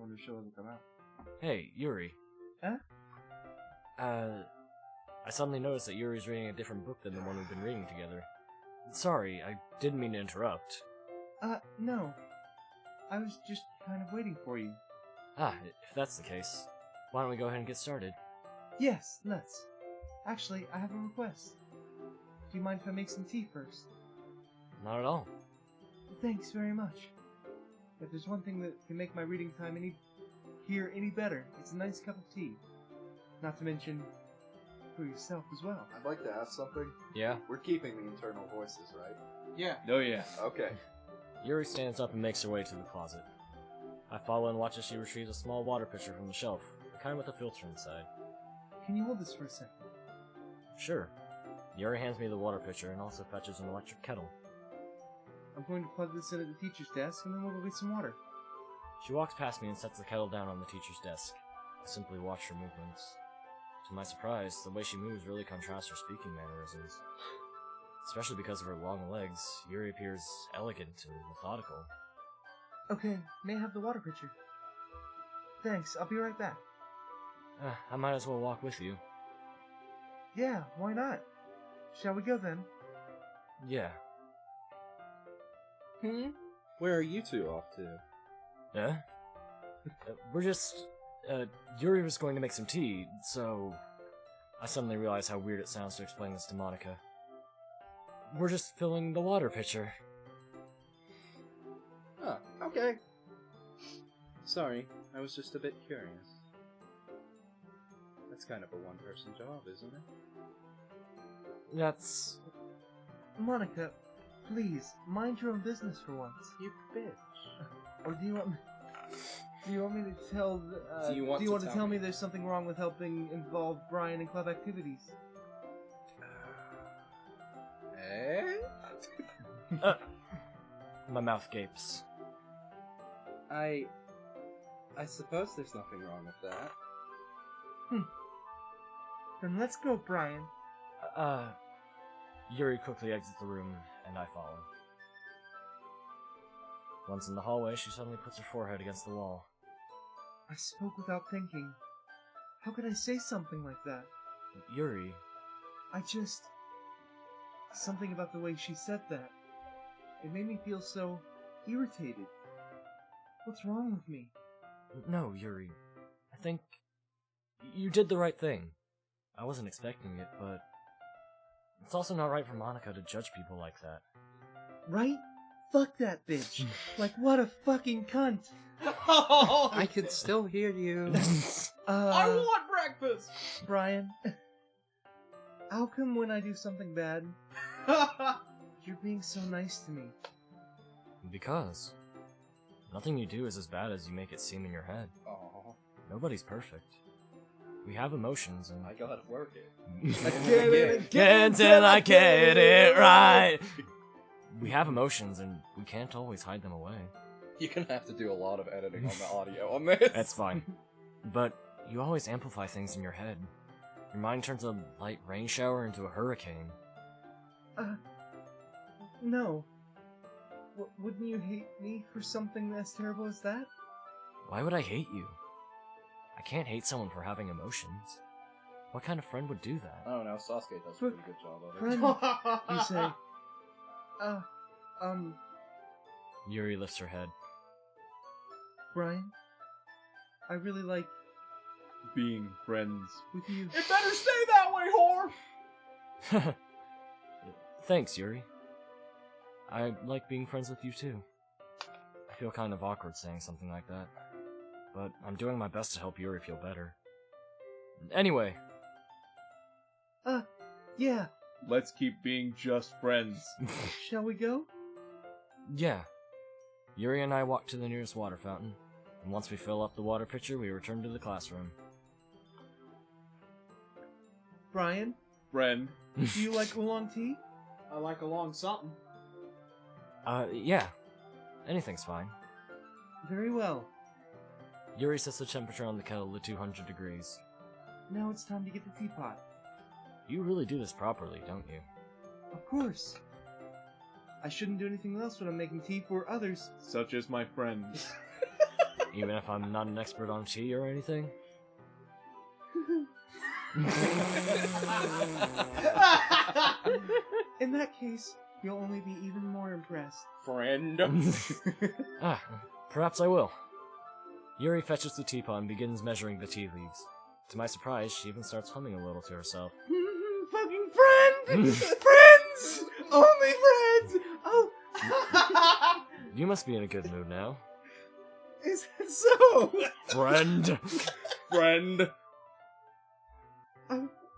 cuando el show doesn't come out. Hey, Yuri. Huh? I suddenly noticed that Yuri's reading a different book than the one we've been reading together. Sorry, I didn't mean to interrupt. No. I was just kind of waiting for you. Ah, if that's the case, why don't we go ahead and get started? Yes, let's. Actually, I have a request. Do you mind if I make some tea first? Not at all. Thanks very much. If there's one thing that can make my reading time any better, it's a nice cup of tea. Not to mention, for yourself as well. I'd like to ask something. Yeah? We're keeping the internal voices, right? Yeah. Oh yeah. Okay. Yuri stands up and makes her way to the closet. I follow and watch as she retrieves a small water pitcher from the shelf, the kind with a filter inside. Can you hold this for a second? Sure. Yuri hands me the water pitcher and also fetches an electric kettle. I'm going to plug this in at the teacher's desk, and then we'll go get some water. She walks past me and sets the kettle down on the teacher's desk. I simply watch her movements. To my surprise, the way she moves really contrasts her speaking mannerisms. Especially because of her long legs, Yuri appears elegant and methodical. Okay, may I have the water pitcher? Thanks, I'll be right back. I might as well walk with you. Yeah, why not? Shall we go then? Yeah. Where are you two off to? Yeah? We're just... Yuri was going to make some tea, so... I suddenly realized how weird it sounds to explain this to Monica. We're just filling the water pitcher. Oh, okay. Sorry, I was just a bit curious. That's kind of a one-person job, isn't it? That's... Monica, please, mind your own business for once. You bitch. Or do you want me... Do you want me to tell... Do you want to tell me there's something wrong with helping involve Brian in club activities? Eh? My mouth gapes. I suppose there's nothing wrong with that. Then let's go, Brian. Yuri quickly exits the room, and I follow. Once in the hallway, she suddenly puts her forehead against the wall. I spoke without thinking. How could I say something like that? Yuri, Something about the way she said that. It made me feel so irritated. What's wrong with me? no, Yuri. I think you did the right thing. I wasn't expecting it, but it's also not right for Monica to judge people like that. Right? Fuck that bitch. Like, what a fucking cunt. I can still hear you. I want breakfast! Brian, how come when I do something bad, you're being so nice to me? Because nothing you do is as bad as you make it seem in your head. Aww. Nobody's perfect. We have emotions, and I gotta work it. Again till I get it right. We have emotions, and we can't always hide them away. You're gonna have to do a lot of editing on the audio on this. That's fine. But you always amplify things in your head. Your mind turns a light rain shower into a hurricane. No. Wouldn't you hate me for something as terrible as that? Why would I hate you? I can't hate someone for having emotions. What kind of friend would do that? I don't know, Sasuke does a pretty good job of it. Friend, you say. Yuri lifts her head. Brian, I really like Being friends. with you. It better stay that way, whore! Thanks, Yuri. I like being friends with you too. I feel kind of awkward saying something like that, but I'm doing my best to help Yuri feel better. Anyway, Yeah, Let's keep being just friends. shall we go? yeah. Yuri and I walk to the nearest water fountain, and once we fill up the water pitcher, we return to the classroom. Brian, Friend. do you like oolong tea? I like a long something. Yeah. Anything's fine. Very well. Yuri sets the temperature on the kettle to 200 degrees. Now it's time to get the teapot. You really do this properly, don't you? Of course. I shouldn't do anything else when I'm making tea for others. Such as my friends. Even if I'm not an expert on tea or anything? In that case, you'll only be even more impressed. Friend. Perhaps I will. Yuri fetches the teapot and begins measuring the tea leaves. To my surprise, she even starts humming a little to herself. Fucking friend! Friends! Only friends! Oh! You must be in a good mood now. Is that so? Friend! Friend.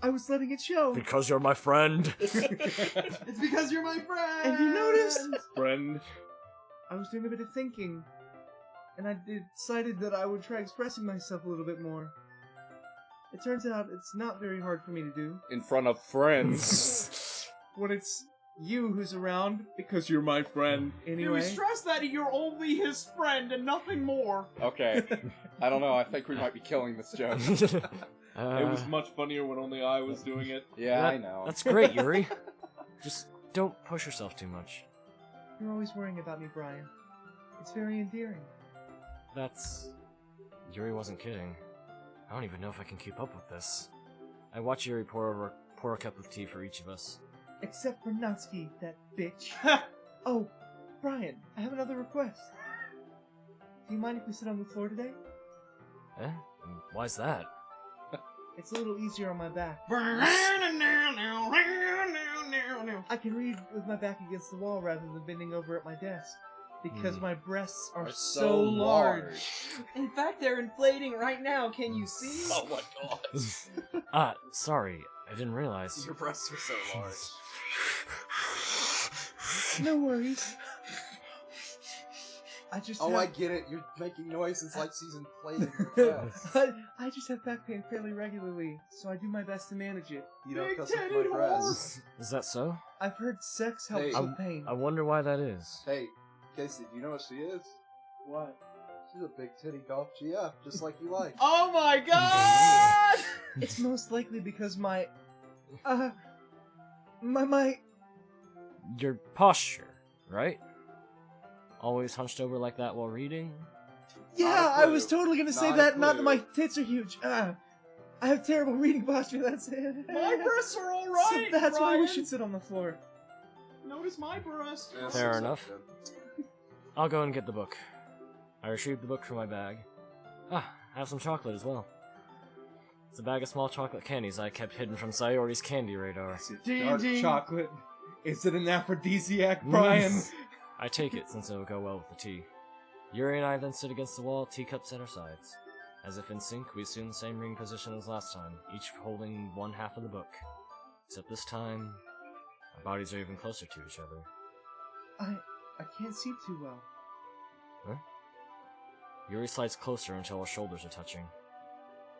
I was letting it show. Because you're my friend! It's because you're my friend. And you noticed? Friend. I was doing a bit of thinking, and I decided that I would try expressing myself a little bit more. It turns out it's not very hard for me to do. In front of friends. When it's you who's around, Because you're my friend. anyway. Stress that you're only his friend and nothing more. Okay. I don't know. I think we might be killing this joke. It was much funnier when only I was doing it. Yeah, That- I know. That's great, Yuri. Just don't push yourself too much. You're always worrying about me, Brian. It's very endearing. That's... Yuri wasn't kidding. I don't even know if I can keep up with this. I watch Yuri pour a cup of tea for each of us. Except for Natsuki, that bitch. Oh, Brian, I have another request. Do you mind if we sit on the floor today? Eh? Why's that? It's a little easier on my back. I can read with my back against the wall rather than bending over at my desk. Because my breasts are so large. In fact, they're inflating right now. Can you see? Oh my god. Sorry. I didn't realize. Your breasts are so large. No worries. I just Oh, have... I get it. You're making noises like she's inflating your breasts. I just have back pain fairly regularly, so I do my best to manage it. You know, Big because of my titted breasts. Is that so? I've heard sex helps Hey. with pain. I wonder why that is. Hey, Casey, do you know what she is? What? She's a big titty golf GF, just like you like. Oh my god! It's most likely because my... My... Your posture, right? Always hunched over like that while reading? Yeah, Not a I was clue. totally gonna say Not a that, not that clue. my tits are huge. I have terrible reading posture, that's it. My breasts are alright, So that's why we Brian. should sit on the floor. Notice my breasts. Yeah, Fair so enough. good. I'll go and get the book. I retrieved the book from my bag. I have some chocolate as well. It's a bag of small chocolate candies I kept hidden from Sayori's candy radar. Dark chocolate. Is it an aphrodisiac, Brian? I take it, since it will go well with the tea. Yuri and I then sit against the wall, teacups at our sides. As if in sync, we assume the same reading position as last time, each holding one half of the book. Except this time, our bodies are even closer to each other. I can't see too well. Huh? Yuri slides closer until our shoulders are touching.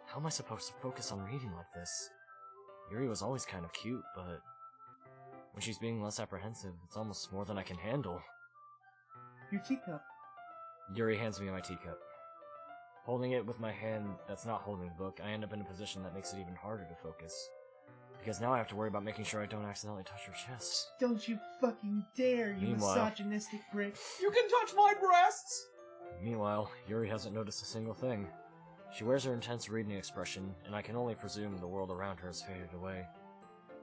How am I supposed to focus on reading like this? Yuri was always kind of cute, but when she's being less apprehensive, it's almost more than I can handle. Your teacup. Yuri hands me my teacup. Holding it with my hand that's not holding the book, I end up in a position that makes it even harder to focus. Because now I have to worry about making sure I don't accidentally touch her chest. Don't you fucking dare, you Meanwhile- misogynistic prick. You can touch my breasts. Meanwhile, Yuri hasn't noticed a single thing. She wears her intense reading expression, and I can only presume the world around her has faded away.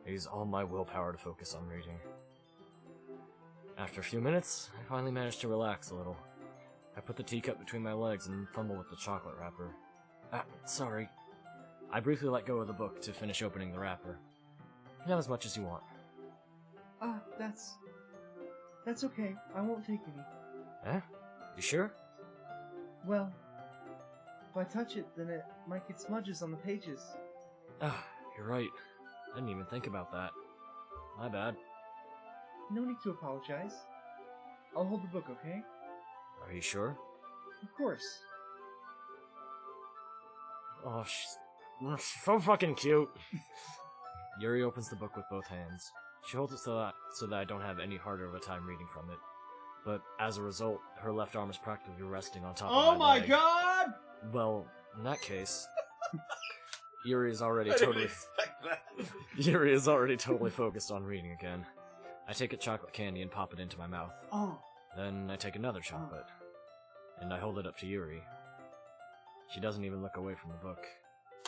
I use all my willpower to focus on reading. After a few minutes, I finally manage to relax a little. I put the teacup between my legs and fumble with the chocolate wrapper. Sorry. I briefly let go of the book to finish opening the wrapper. You can have as much as you want. That's okay. I won't take any. Eh? You sure? Well, if I touch it, then it might get smudges on the pages. You're right. I didn't even think about that. My bad. No need to apologize. I'll hold the book, okay? Are you sure? Of course. Oh, she's so fucking cute. Yuri opens the book with both hands. She holds it so that I don't have any harder of a time reading from it. But as a result, her left arm is practically resting on top of Oh my leg. god! Well, in that case, Yuri is already I didn't totally expect that. Yuri is already totally focused on reading again. I take a chocolate candy and pop it into my mouth. Oh. Then I take another chocolate, and I hold it up to Yuri. She doesn't even look away from the book.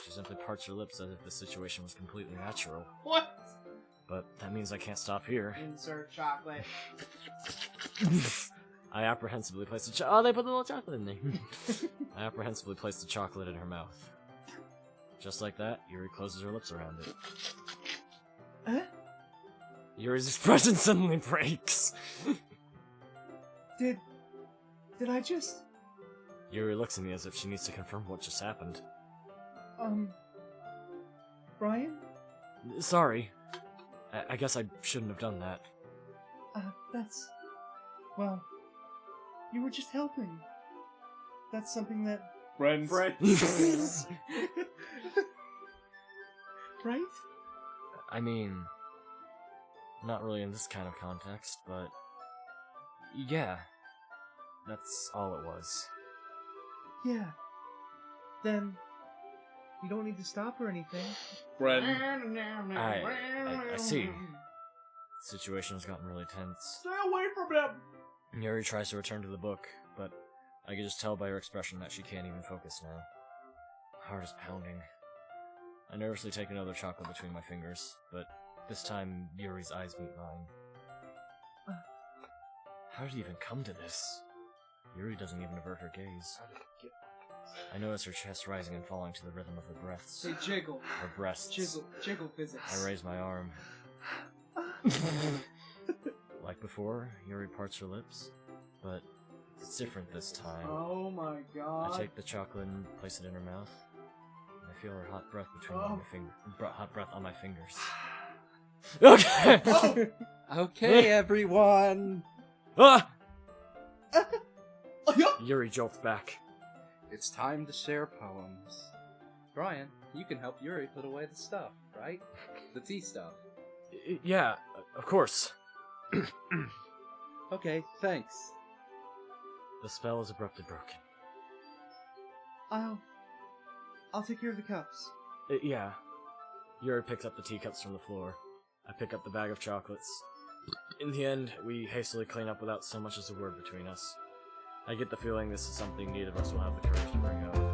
She simply parts her lips as if the situation was completely natural. What? But that means I can't stop here. Insert chocolate. I apprehensively place the oh, they put the little chocolate in there. I apprehensively place the chocolate in her mouth. Just like that, Yuri closes her lips around it. Huh? Yuri's expression suddenly breaks. Did I just... Yuri looks at me as if she needs to confirm what just happened. Brian? Sorry. I guess I shouldn't have done that. That's... Well, you were just helping. That's something that... Friends. Right? I mean, not really in this kind of context, but... Yeah. That's all it was. Yeah. Then... You don't need to stop or anything. Friend. I see. The situation has gotten really tense. Stay away from him! Yuri tries to return to the book, but I can just tell by her expression that she can't even focus now. Heart is pounding. I nervously take another chocolate between my fingers, but this time Yuri's eyes meet mine. How did it even come to this? Yuri doesn't even avert her gaze. I notice her chest rising and falling to the rhythm of her breaths. They jiggle. Her breasts. Jiggle physics. I raise my arm. Like before, Yuri parts her lips, but it's different this time. Oh my god. I take the chocolate and place it in her mouth. And I feel her hot breath between my hot breath on my fingers. Okay. Okay, everyone. Ah! Yuri jolts back. It's time to share poems. Brian, you can help Yuri put away the stuff, right? The tea stuff. Yeah, of course. Okay, thanks. The spell is abruptly broken. I'll take care of the cups. Yeah. Yuri picks up the teacups from the floor. I pick up the bag of chocolates. In the end, we hastily clean up without so much as a word between us. I get the feeling this is something neither of us will have the courage to bring up.